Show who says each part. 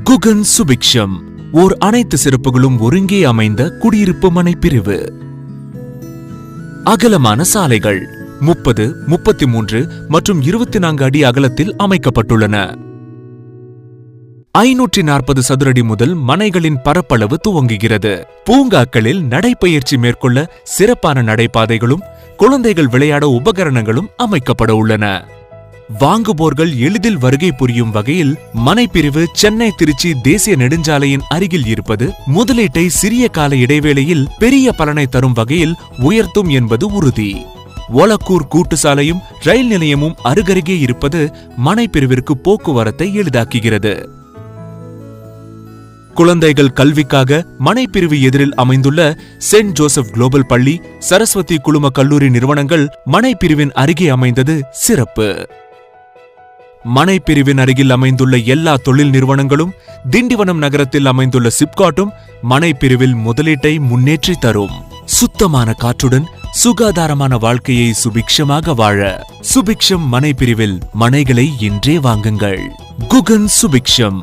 Speaker 1: குகன் சுபிக்ஷம் ஓர் அனைத்து சிறப்புகளும் ஒருங்கே அமைந்த குடியிருப்பு மனை பிரிவு. அகலமான சாலைகள் 30, 33 மற்றும் 24 அடி அகலத்தில் அமைக்கப்பட்டுள்ளன. 540 சதுரடி முதல் மனைகளின் பரப்பளவு துவங்குகிறது. பூங்காக்களில் நடைப்பயிற்சி மேற்கொள்ள சிறப்பான நடைபாதைகளும் குழந்தைகள் விளையாட உபகரணங்களும் அமைக்கப்பட உள்ளன. வாங்குவோர்கள் எளிதில் வருகை புரியும் வகையில் மனைப்பிரிவு சென்னை திருச்சி தேசிய நெடுஞ்சாலையின் அருகில் இருப்பது முதலீட்டை சிறிய கால இடைவேளையில் பெரிய பலனை தரும் வகையில் உயர்த்தும் என்பது உறுதி. ஒலக்கூர் கூட்டு சாலையும் ரயில் நிலையமும் அருகருகே இருப்பது மனைப்பிரிவிற்கு போக்குவரத்தை எளிதாக்குகிறது. குழந்தைகள் கல்விக்காக மனைப்பிரிவு எதிரில் அமைந்துள்ள செயின்ட் ஜோசப் குளோபல் பள்ளி, சரஸ்வதி குழும கல்லூரி நிறுவனங்கள் மனைப்பிரிவின் அருகே அமைந்தது சிறப்பு. மனைப்பிரிவின் அருகில் அமைந்துள்ள எல்லா தொழில் நிறுவனங்களும் திண்டிவனம் நகரத்தில் அமைந்துள்ள சிப்காட்டும் மனைப்பிரிவில் முதலீட்டை முன்னேற்றி தரும். சுத்தமான காற்றுடன் சுகாதாரமான வாழ்க்கையை சுபிக்ஷமாக வாழ சுபிக்ஷம் மனைப்பிரிவில் மனைகளை இன்றே வாங்குங்கள். குகன் சுபிக்ஷம்.